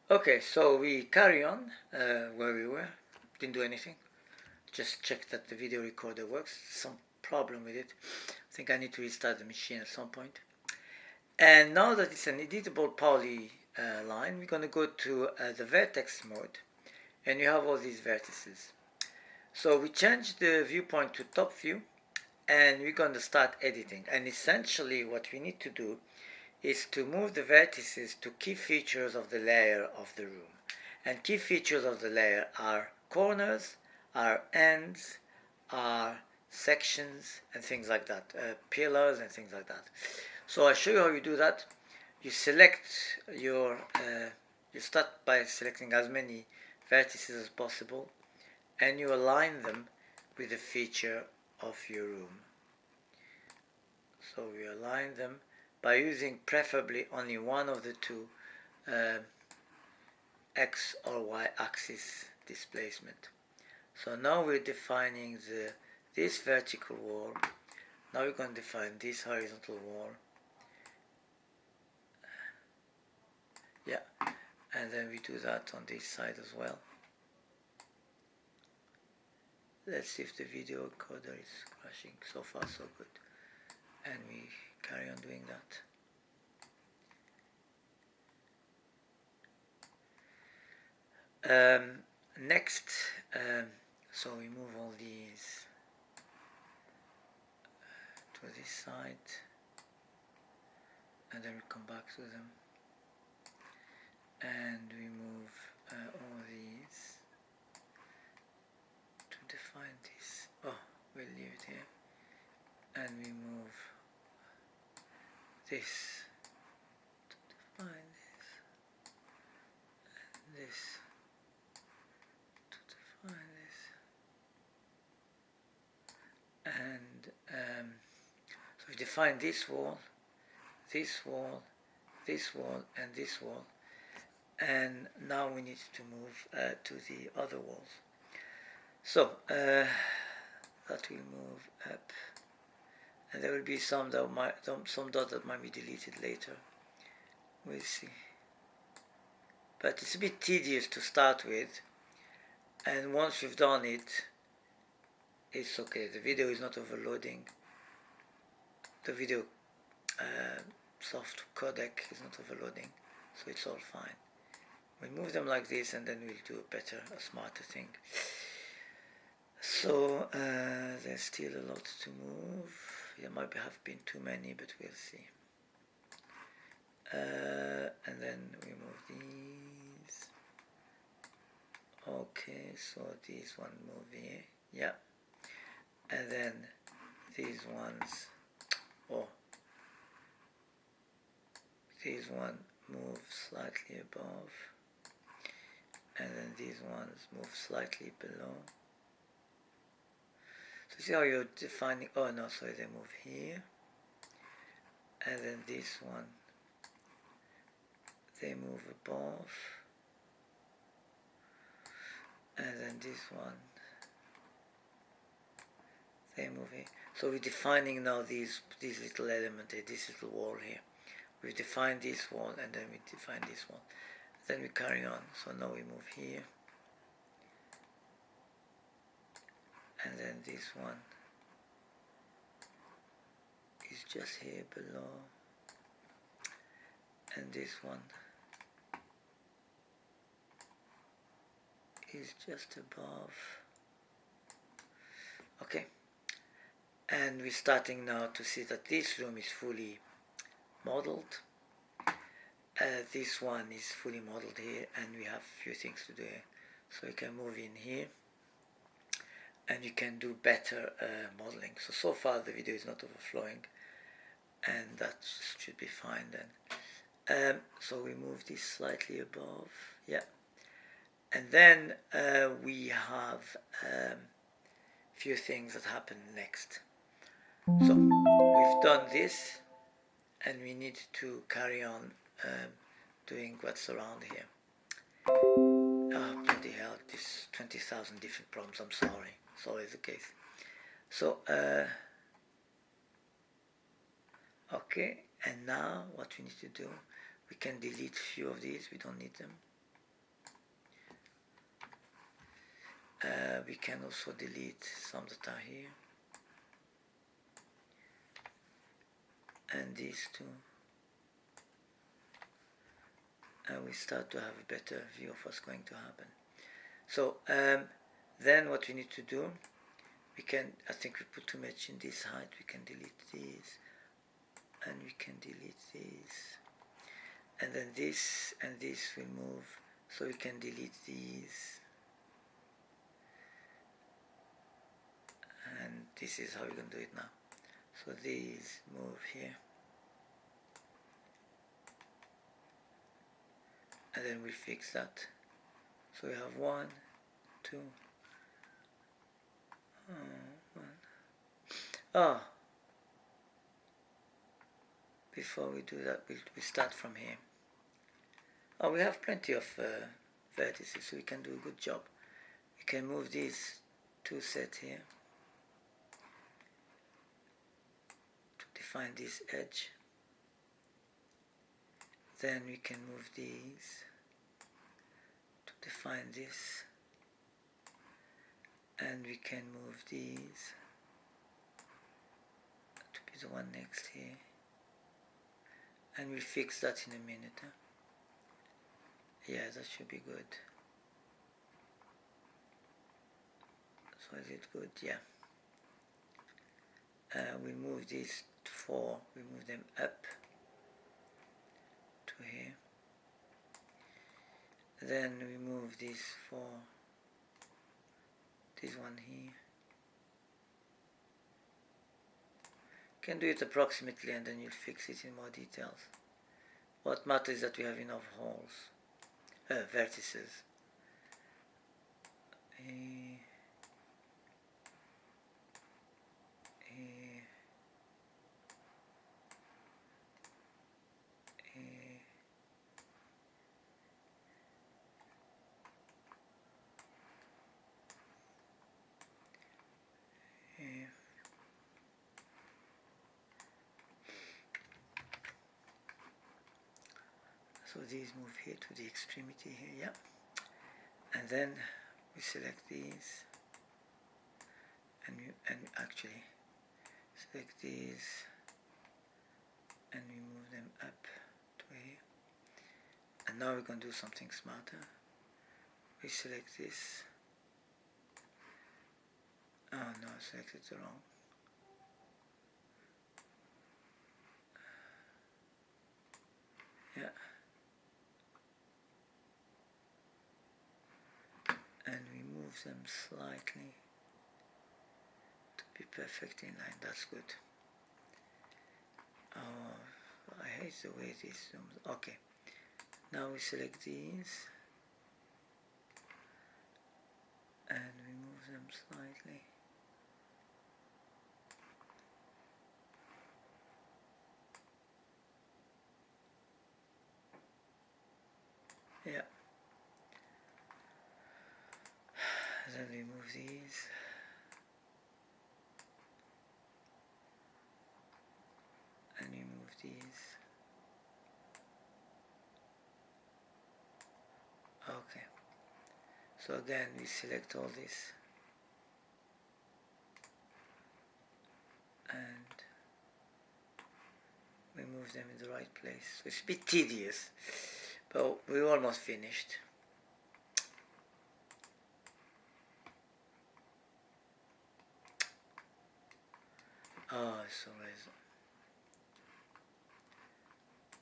Okay, so we carry on where we were. Didn't do anything. Just check that the video recorder works. Some problem with it. I think I need to restart the machine at some point. And now that it's an editable poly line, we're going to go to the Vertex mode. And you have all these vertices. So we change the viewpoint to top view. And we're going to start editing. And essentially what we need to do is to move the vertices to key features of the layer of the room. And key features of the layer are corners, are ends, are sections, and things like that, pillars and things like that. So I'll show you how you do that. You select your, you start by selecting as many vertices as possible, and you align them with the feature of your room. So we align them by using preferably only one of the two X or Y axis displacement. So now we're defining this vertical wall. Now we're going to define this horizontal wall. Yeah, and then we do that on this side as well. Let's see if the video encoder is crashing. So far so good. And we carry on doing that. Next, so we move all these to this side, and then we come back to them, and we move all these to define this. Oh, we'll leave it here, and we move this to define this, and this to define this, and so we define this wall, this wall, this wall, and this wall, and now we need to move to the other walls. So that will move up, and there will be some that might, some dots that might be deleted later. We'll see. But it's a bit tedious to start with, and once you've done it, it's okay. The video is not overloading. The video soft codec is not overloading, so it's all fine. We'll move them like this, and then we'll do a smarter thing. So there's still a lot to move. There might have been too many, but we'll see. And then we move these. Okay, so these one move here. Yeah. And then these ones. Oh. These one move slightly above. And then these ones move slightly below. So see how you're defining, oh no, sorry, they move here. And then this one, they move above. And then this one, they move here. So we're defining now this little element here, this little wall here. We've defined this wall, and then we define this wall. Then we carry on. So now we move here. And then this one is just here below, and this one is just above. Okay, and we're starting now to see that this room is fully modeled. This one is fully modeled here, and we have a few things to do here. So you can move in here, and you can do better modeling. So far the video is not overflowing, and that should be fine then. So we move this slightly above, yeah. And then we have a few things that happen next. So we've done this, and we need to carry on doing what's around here. Oh, bloody hell, this 20,000 different problems, I'm sorry. It's always the case. So, okay, and now what we need to do, we can delete a few of these, we don't need them. We can also delete some that are here, and these two, and we start to have a better view of what's going to happen. So then what we need to do, we can, I think we put too much in this height, we can delete these, and we can delete these, and then this and this will move, so we can delete these, and this is how we're going to do it now. So these move here, and then we fix that. So we have 1, 2, before we do that, we start from here. We have plenty of vertices, so we can do a good job. We can move these two sets here to define this edge. Then we can move these to define this, and we can move these to be the one next here, and we'll fix that in a minute. Yeah, that should be good. So is it good? Yeah. We'll move these 4, we move them up to here. Then we move these 4, this one here. Can do it approximately, and then you'll fix it in more details. What matters is that we have enough holes, vertices. So these move here to the extremity here, yeah. And then we select these, and actually select these, and we move them up to here. And now we're going to do something smarter. We select this. Oh no, I selected the wrong. Yeah. And we move them slightly to be perfect in line. That's good. Oh, I hate the way this zooms. Okay. Now we select these, and we move them slightly. Yeah. Then we move these. And we move these. Okay. So again, we select all this. And we move them in the right place. So it's a bit tedious, but we're almost finished. Oh, it's always...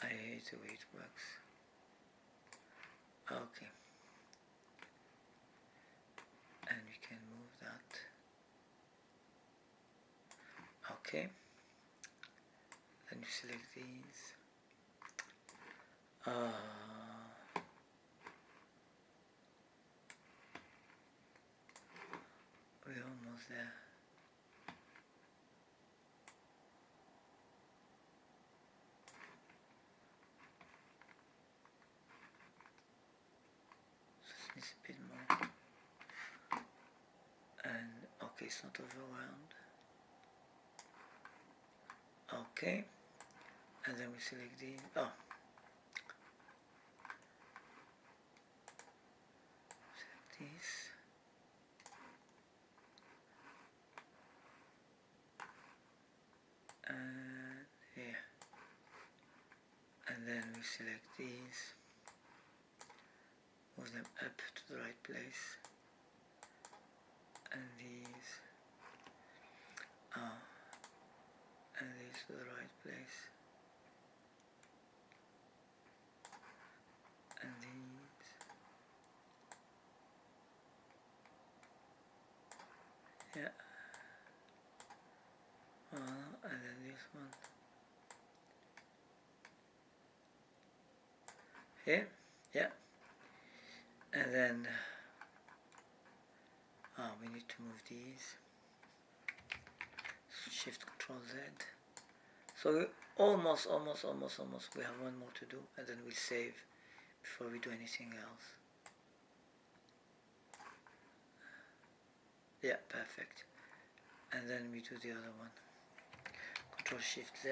I hate the way it works. Okay. And we can move that. Okay. Then you select these. We're almost there. Just needs a bit more. And okay, it's not overwhelmed. Okay. And then we select these. Oh. Select these. and then we select these, move them up to the right place, and these and these to the right place, and these, yeah, and then this one here, yeah, and then we need to move these, Shift Control Z. So we almost, we have one more to do, and then we'll save before we do anything else. Yeah, perfect. And then we do the other one. Control Shift Z.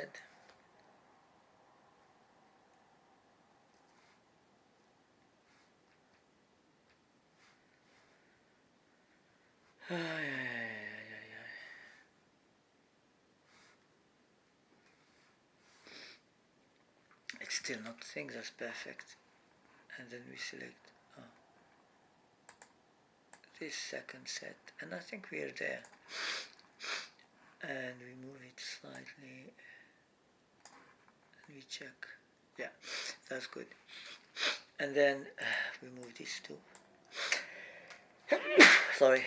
It's still not things as perfect. And then we select this second set, and I think we are there. And we move it slightly, and we check. Yeah, that's good. And then we move these two. Sorry.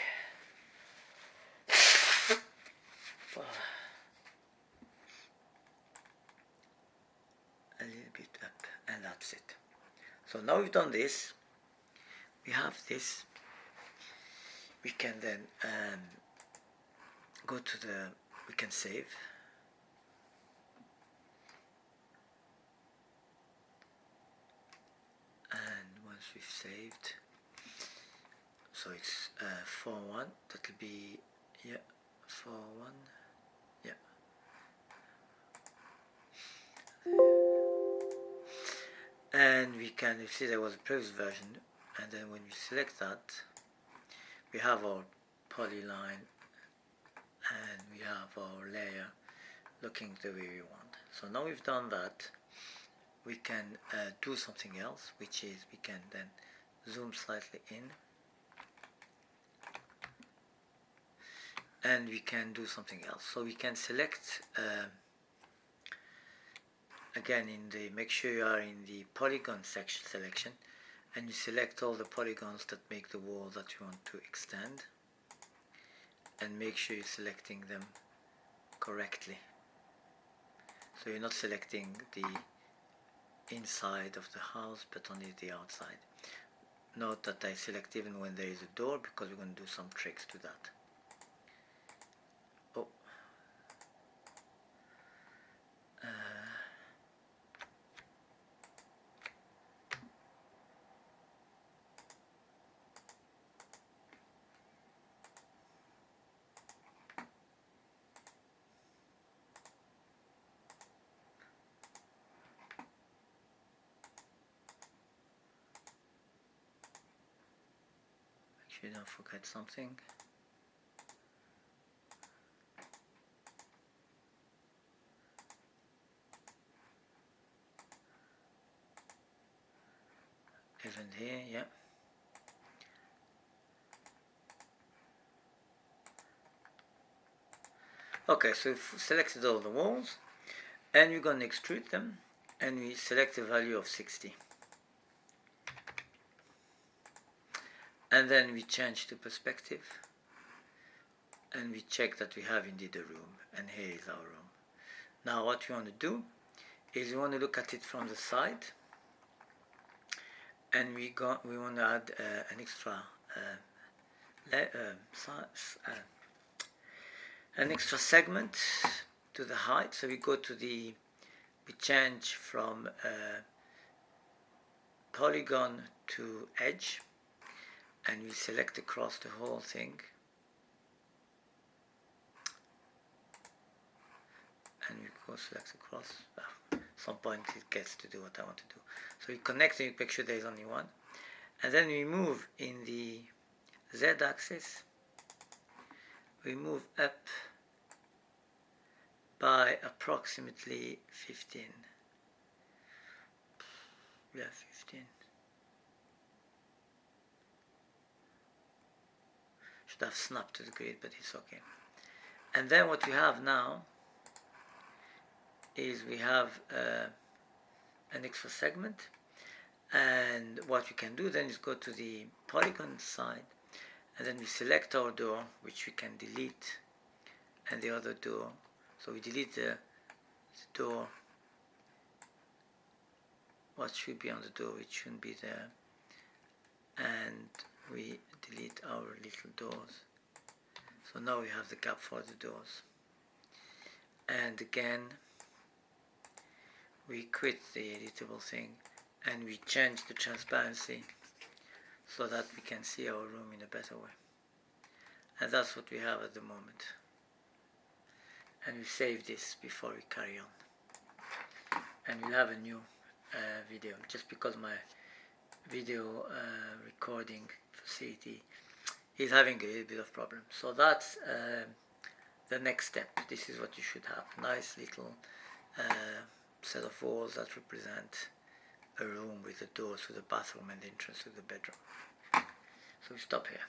A little bit up, and that's it. So now we've done this, we have this, we can then go to we can save, and once we've saved, so it's 4.1, that'll be, yeah, 4.1, yeah. And we can, you see there was a previous version, and then when we select that, we have our polyline and we have our layer looking the way we want. So now we've done that, we can do something else, which is we can then zoom slightly in, and we can do something else. So we can select again in the, make sure you are in the polygon section selection, and you select all the polygons that make the wall that you want to extend, and make sure you're selecting them correctly. So you're not selecting the inside of the house but only the outside. Note that I select even when there is a door, because we're going to do some tricks to that. Oh. Make sure you don't forget something. Even here, yeah. Okay, so we've selected all the walls, and we're going to extrude them, and we select a value of 60. And then we change to perspective, and we check that we have indeed a room, and here is our room. Now what we want to do is we want to look at it from the side, and we want to add an extra segment to the height. So we go to we change from polygon to edge, and we select across the whole thing, and we go select across. Some point it gets to do what I want to do. So we connect and we make sure there is only one, and then we move in the Z axis, we move up by approximately 15, Yeah, 15. Should have snapped to the grid, but it's okay. And then what we have now is we have an extra segment, and what we can do then is go to the polygon side, and then we select our door, which we can delete, and the other door. So we delete the door, what should be on the door, which shouldn't be there, and we delete our little doors. So now we have the gap for the doors. And again, we quit the editable thing and we change the transparency so that we can see our room in a better way. And that's what we have at the moment. And we save this before we carry on. And we'll have a new video, just because my video recording facility is having a little bit of problem. So that's the next step. This is what you should have. Nice little set of walls that represent a room with the doors to the bathroom and the entrance to the bedroom. So we stop here.